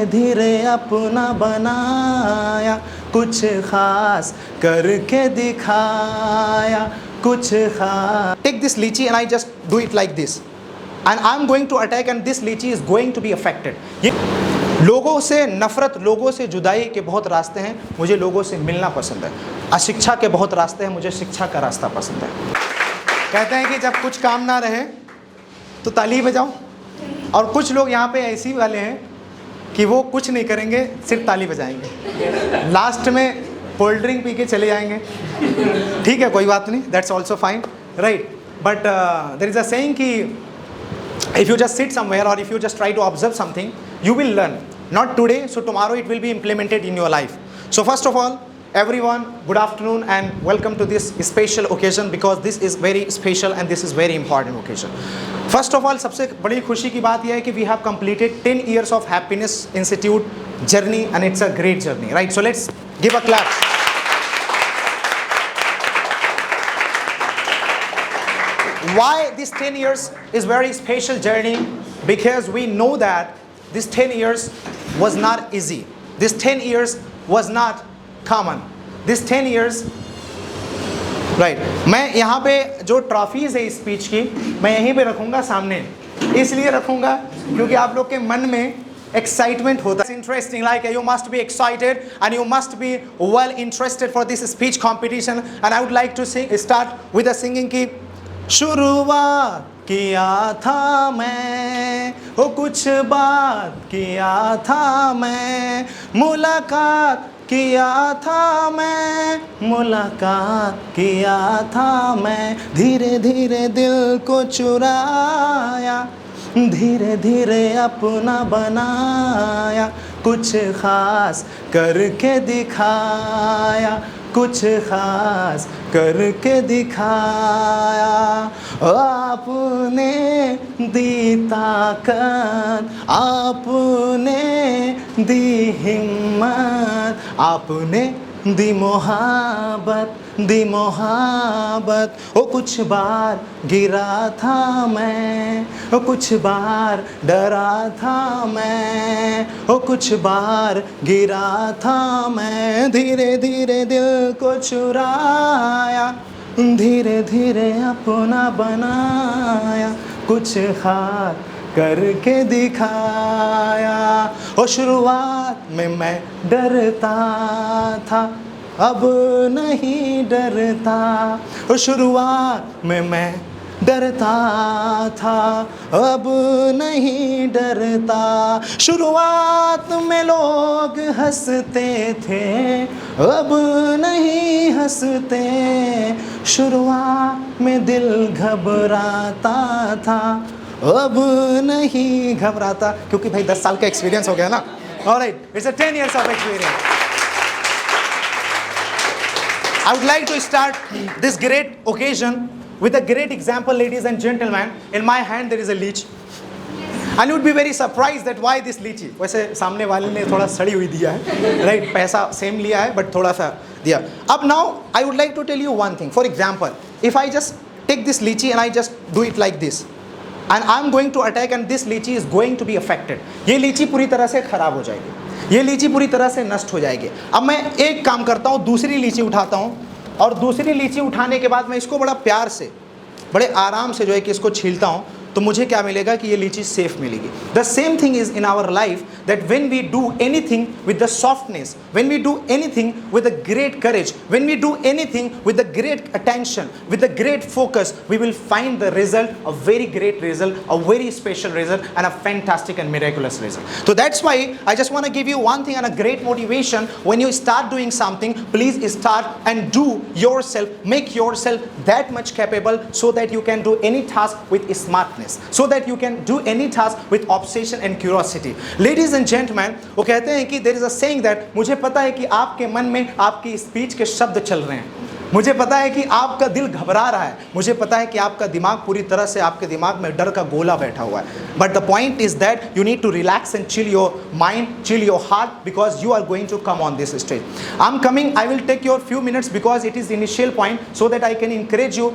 धीरे अपना बनाया, कुछ खास करके दिखाया, कुछ खास. Take this lychee and I just do it like this. And I'm going to attack and this lychee is going to be affected. लोगों से नफ़रत, लोगों से जुदाई के बहुत रास्ते हैं, मुझे लोगों से मिलना पसंद है. अशिक्षा के बहुत रास्ते हैं, मुझे शिक्षा का रास्ता पसंद है. कहते हैं कि जब कुछ काम ना रहे तो ताली बजाओ, और कुछ लोग यहाँ पे ऐसे वाले हैं कि वो कुछ नहीं करेंगे, सिर्फ ताली बजाएंगे, लास्ट में कोल्ड ड्रिंक पी के चले जाएंगे. ठीक है, कोई बात नहीं, that's also fine, right. But there is a saying कि if you just sit somewhere or if you just try to observe something, you will learn. Not today, so tomorrow it will be implemented in your life. So first of all, everyone, good afternoon and welcome to this special occasion, because this is very special and this is very important occasion. First of all, सबसे बड़ी खुशी की बात यह है कि we have completed 10 years of Happiness Institute journey and it's a great journey, right? So let's give a clap. Why this 10 years is very special journey? Because we know that this 10 years was not easy. This 10 years was not common. This 10 years, right. मैं यहाँ पे जो trophies है इस speech की, मैं यहीं पे रखूँगा सामने. इसलिए रखूँगा क्योंकि आप लोग के मन में excitement होता है. It's interesting, like you must be excited and you must be well interested for this speech competition. And I would like to start with a singing की शुरुआत किया था मैं, वो कुछ बात किया था मैं, मुलाकात किया था मैं, मुलाकात किया था मैं, धीरे धीरे दिल को चुराया, धीरे धीरे अपना बनाया, कुछ खास करके दिखाया, कुछ खास करके दिखाया. आपने दी ताकत, आपने दी हिम्मत, आपने दी मोहब्बत, दी मोहब्बत. ओ कुछ बार गिरा था मैं, ओ कुछ बार डरा था मैं, ओ कुछ बार गिरा था मैं, धीरे धीरे दिल को चुराया, धीरे धीरे अपना बनाया, कुछ खास करके दिखाया. और शुरुआत में मैं डरता था, अब नहीं डरता. और शुरुआत में मैं डरता था, अब नहीं डरता. शुरुआत में लोग हंसते थे, अब नहीं हंसते. शुरुआत में दिल घबराता था, अब नहीं घबराता. क्योंकि भाई 10 साल का एक्सपीरियंस हो गया ना. Alright, it's a 10 years of experience. I would like to start this great occasion with a great example, ladies and gentlemen. In my hand there is a lychee, and you would be very surprised that why this lychee. वैसे सामने वाले ने थोड़ा सड़ी हुई दिया है, right? पैसा सेम लिया है but थोड़ा सा दिया. अब now I would like to tell you one thing. For example, if I just take this lychee and I just do it like this, and I'm going to attack and this lychee is going to be affected. ये लीची पूरी तरह से खराब हो जाएगी, ये लीची पूरी तरह से नष्ट हो जाएगी. अब मैं एक काम करता हूँ, दूसरी लीची उठाता हूँ, और दूसरी लीची उठाने के बाद मैं इसको बड़ा प्यार से, बड़े आराम से जो है कि इसको छीलता हूँ, तो मुझे क्या मिलेगा कि ये लीची सेफ मिलेगी. The same thing is in our life, that when we do anything with the softness, when we do anything with the great courage, when we do anything with the great attention, with the great focus, we will find the result, a very great result, a very special result and a fantastic and miraculous result. So that's why I just want to give you one thing and a great motivation. When you start doing something, please start and do yourself, make yourself that much capable so that you can do any task with smartness, so that you can do any task with obsession and curiosity. Ladies and gentlemen, वो कहते हैं कि there is a saying that मुझे पता है कि आपके मन में आपकी स्पीच के शब्द चल रहे हैं, मुझे पता है कि आपका दिल घबरा रहा है, मुझे पता है कि आपका दिमाग पूरी तरह से, आपके दिमाग में डर का गोला बैठा हुआ है. But the point is that you need to relax and chill your mind, chill your heart, because you are going to come on this stage. I'm coming, I will take your few minutes because it is the initial point, so that I can encourage you,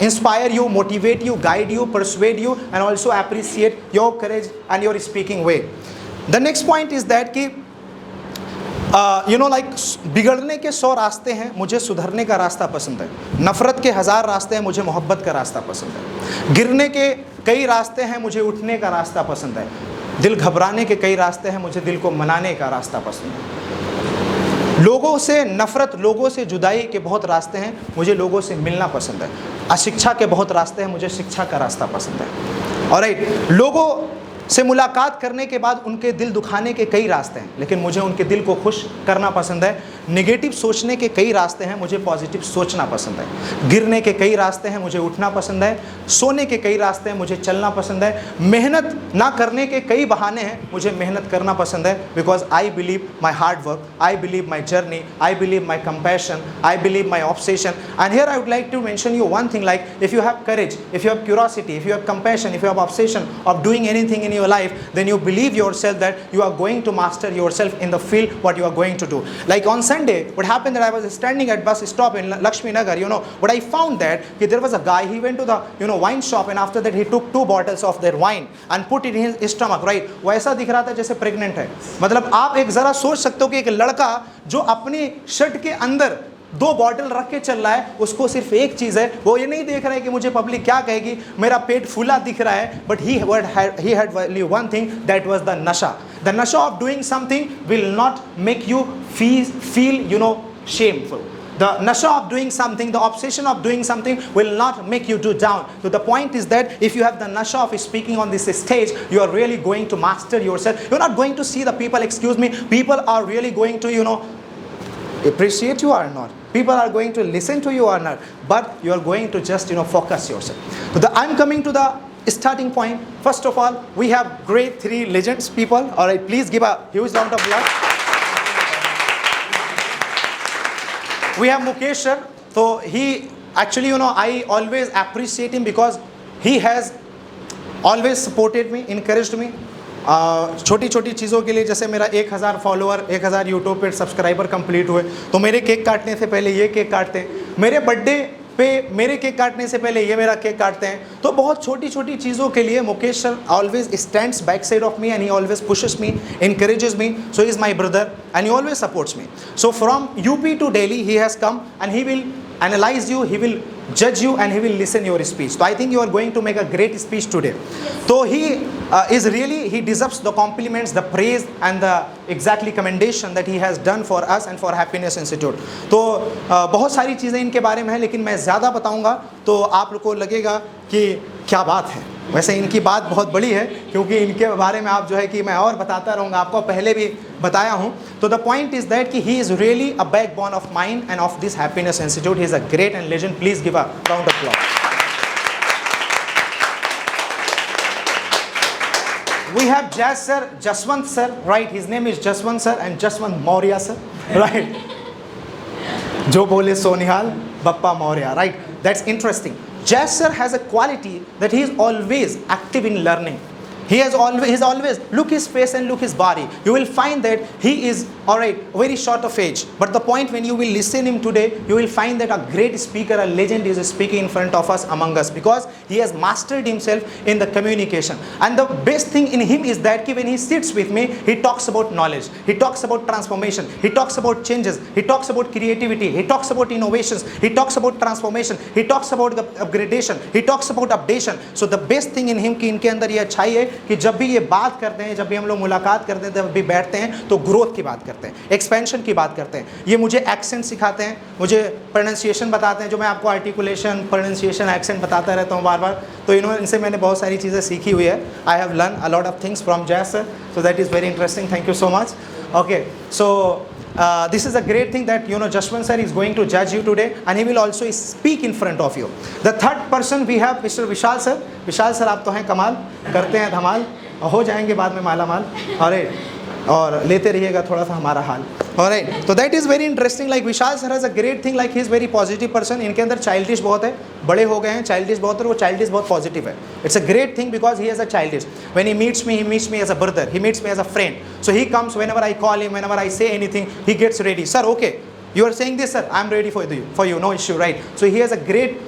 inspire you, motivate you, guide you, persuade you, and also appreciate your courage and your speaking way. The next point is that कि like बिगड़ने के 100 रास्ते हैं, मुझे सुधरने का रास्ता पसंद है। नफ़रत के 1000 रास्ते हैं, मुझे मोहब्बत का रास्ता पसंद है। गिरने के कई रास्ते हैं, मुझे उठने का रास्ता पसंद है। दिल घबराने के कई रास्ते हैं, मुझे दिल को मनाने का रास्ता पसंद है। लोगों से नफ़रत, लोगों से जुदाई के बहुत रास्ते हैं, मुझे लोगों से मिलना पसंद है। अशिक्षा के बहुत रास्ते हैं, मुझे शिक्षा का रास्ता पसंद है। ऑलराइट, लोगों से मुलाकात करने के बाद उनके दिल दुखाने के कई रास्ते हैं, लेकिन मुझे उनके दिल को खुश करना पसंद है। नेगेटिव सोचने के कई रास्ते हैं, मुझे पॉजिटिव सोचना पसंद है। गिरने के कई रास्ते हैं, मुझे उठना पसंद है। सोने के कई रास्ते हैं, मुझे चलना पसंद है। मेहनत ना करने के कई बहाने हैं, मुझे मेहनत करना पसंद है। Because I believe my hard work, I believe my journey, I believe my compassion, I believe my obsession. And here I would like to mention you one thing, like if you have courage, if you have curiosity, if you have compassion, if you have obsession of doing anything in your life, then you believe yourself that you are going to master yourself in the field what you are going to do. Like on Sunday, what happened that I was standing at bus stop in Lakshmi Nagar, what I found that there was a guy, he went to the wine shop, and after that he took 2 bottles of their wine and put it in his stomach, right? वो ऐसा दिख रहा था जैसे pregnant है। मतलब आप एक ज़रा सोच सकते हो कि एक लड़का जो अपनी शर्ट के अंदर 2 बॉटल रख के चल रहा है, उसको सिर्फ एक चीज़ है, वो ये नहीं देख रहा है कि मुझे पब्लिक क्या कहेगी, मेरा पेट फूला दिख रहा है, but he had only one thing, that was the nasha. The nasha of doing something will not make you feel shameful. The nasha of doing something, the obsession of doing something will not make you do down. So the point is that if you have the nasha of speaking on this stage, you are really going to master yourself. You're not going to see the people, excuse me, people are really going to, appreciate you or not. People are going to listen to you or not. But you are going to just, focus yourself. So I'm coming to the starting point. First of all, we have great 3 legends people. All right, please give a huge round of applause. We have Mukesh sir. So he actually, I always appreciate him because he has always supported me, encouraged me. छोटी छोटी चीज़ों के लिए, जैसे मेरा 1000 follower, 1000 YouTube पे subscriber complete हुए, तो मेरे केक काटने से पहले ये केक काटते हैं, मेरे बर्थडे पे मेरे केक काटने से पहले ये मेरा केक काटते हैं। तो बहुत छोटी छोटी चीज़ों के लिए Mukesh sir always stands back side of me and he always pushes me, encourages me. So he is my brother and he always supports me. So from UP to Delhi he has come and he will analyze you, he will judge you and he will listen your speech. So I think you are going to make a great speech today. So he he deserves the compliments, the praise and the exactly commendation that he has done for us and for Happiness Institute. तो बहुत सारी चीज़ें इनके बारे में हैं, लेकिन मैं ज़्यादा बताऊंगा तो आप लोग को लगेगा कि क्या बात है। वैसे इनकी बात बहुत बड़ी है, क्योंकि इनके बारे में आप कि मैं और बताता रहूँगा, आपको पहले भी बताया हूँ। तो द पॉइंट इज़ दैट कि he is really a backbone of mind end of this happiness institute. He is a great and legend. Please give a round of applause. We have Jaswant sir, right? His name is Jaswant sir and Jaswant Maurya sir, right? Jo bole Sonihal, Bappa Maurya, right? That's interesting. Jas sir has a quality that he is always active in learning. He's always look his face and look his body. You will find that he is very short of age. But the point when you will listen him today, you will find that a great speaker, a legend is speaking in front of us, among us, because he has mastered himself in the communication. And the best thing in him is that when he sits with me, he talks about knowledge, he talks about transformation, he talks about changes, he talks about creativity, he talks about innovations, he talks about transformation, he talks about the upgradation, he talks about updation. So the best thing in him कि इनके अंदर ये अच्छाई है कि जब भी ये बात करते हैं, जब भी हम लोग मुलाकात करते हैं, जब भी बैठते हैं तो ग्रोथ की बात करते हैं, एक्सपेंशन की बात करते हैं। ये मुझे एक्सेंट सिखाते हैं, मुझे प्रोनाउंसिएशन बताते हैं, जो मैं आपको आर्टिकुलेशन, प्रोनाउंसिएशन, एक्सेंट बताता रहता हूँ बार बार। तो इनसे मैंने बहुत सारी चीज़ें सीखी हुई है। I have learn a lot of things from जैस sir, so that is very interesting. Thank you so much. Okay, so this is a great thing that Jaswant sir is going to judge you today and he will also speak in front of you. The third person we have Mr. Vishal sir. Vishal sir आप तो हैं कमाल, करते हैं धमाल, हो जाएंगे बाद में माला माल, और लेते रहिएगा थोड़ा सा हमारा हाल। Alright, so that is very interesting. Like Vishal sir has a great thing, like he is very positive person. इनके अंदर childish बहुत है, बड़े हो गए हैं, childish बहुत है, वो childish बहुत positive है. It's a great thing because he is a childish. When he meets me as a brother, he meets me as a friend. So he comes whenever I call him, whenever I say anything, he gets ready. Sir, okay, you are saying this, sir, I am ready for you, no issue, right? So he has a great,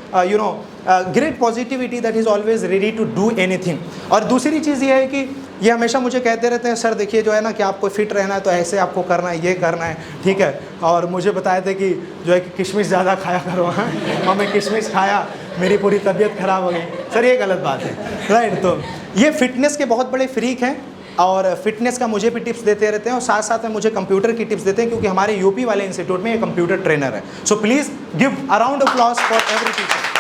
great positivity that he is always ready to do anything. और दूसरी चीज़ ये है कि ये हमेशा मुझे कहते रहते हैं सर देखिए जो है ना कि आपको फिट रहना है तो ऐसे आपको करना है, ये करना है, ठीक है। और मुझे बताए थे कि जो है कि किशमिश ज़्यादा खाया करो, हाँ, और मैं किशमिश खाया, मेरी पूरी तबीयत ख़राब हो गई। सर ये गलत बात है, राइट। तो ये फिटनेस के बहुत बड़े फ्रीक हैं और फिटनेस का मुझे भी टिप्स देते रहते हैं और साथ साथ में मुझे कंप्यूटर की टिप्स देते हैं, क्योंकि हमारे यूपी वाले इंस्टीट्यूट में ये कंप्यूटर ट्रेनर है। So please give a round of applause for every teacher.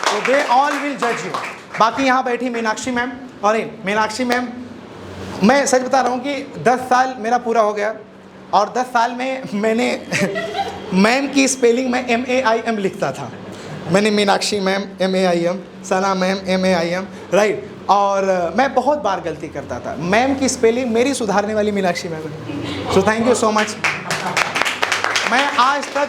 तो दे ऑल विल जज यू। बाकी यहाँ बैठी मीनाक्षी मैम, और मीनाक्षी मैम, मैं सच बता रहा हूँ कि 10 साल मेरा पूरा हो गया और 10 साल में मैंने मैम की स्पेलिंग में MAIM लिखता था। मैंने मीनाक्षी मैम MAIM, सना मैम MAIM, राइट। और मैं बहुत बार गलती करता था। मैम की स्पेलिंग मेरी सुधारने वाली मीनाक्षी मैम है। So thank you so much. मैं आज तक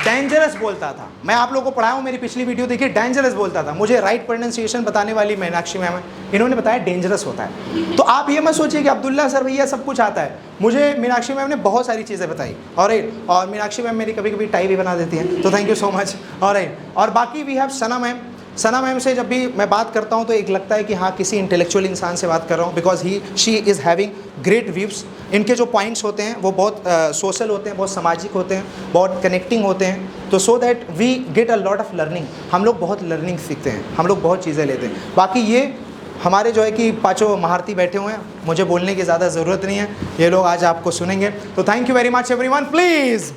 डेंजरस बोलता था, मैं आप लोगों को पढ़ाया हूँ, मेरी पिछली वीडियो देखिए, डेंजरस बोलता था। मुझे राइट प्रोनाउंसिएशन बताने वाली मीनाक्षी मैम है, इन्होंने बताया डेंजरस होता है। तो आप ये मत सोचिए कि अब्दुल्ला सर भैया सब कुछ आता है, मुझे मीनाक्षी मैम ने बहुत सारी चीज़ें बताई। और मीनाक्षी मैम मेरी कभी कभी टाई भी बना देती हैं, तो थैंक यू सो मच। और बाकी we have Sana ma'am. Sana ma'am से जब भी मैं बात करता हूँ तो एक लगता है कि हाँ किसी इंटेलेक्चुअल इंसान से बात कर रहा हूँ, because she is having great views. इनके जो पॉइंट्स होते हैं वो बहुत सोशल होते हैं, बहुत सामाजिक होते हैं, बहुत कनेक्टिंग होते हैं। तो so that we get a lot of learning, हम लोग बहुत लर्निंग सीखते हैं, हम लोग बहुत चीज़ें लेते हैं। बाकी ये हमारे जो है कि पाँचों महारथी बैठे हुए हैं, मुझे बोलने की ज़्यादा ज़रूरत नहीं है, ये लोग आज आपको सुनेंगे। तो thank you very much everyone, please.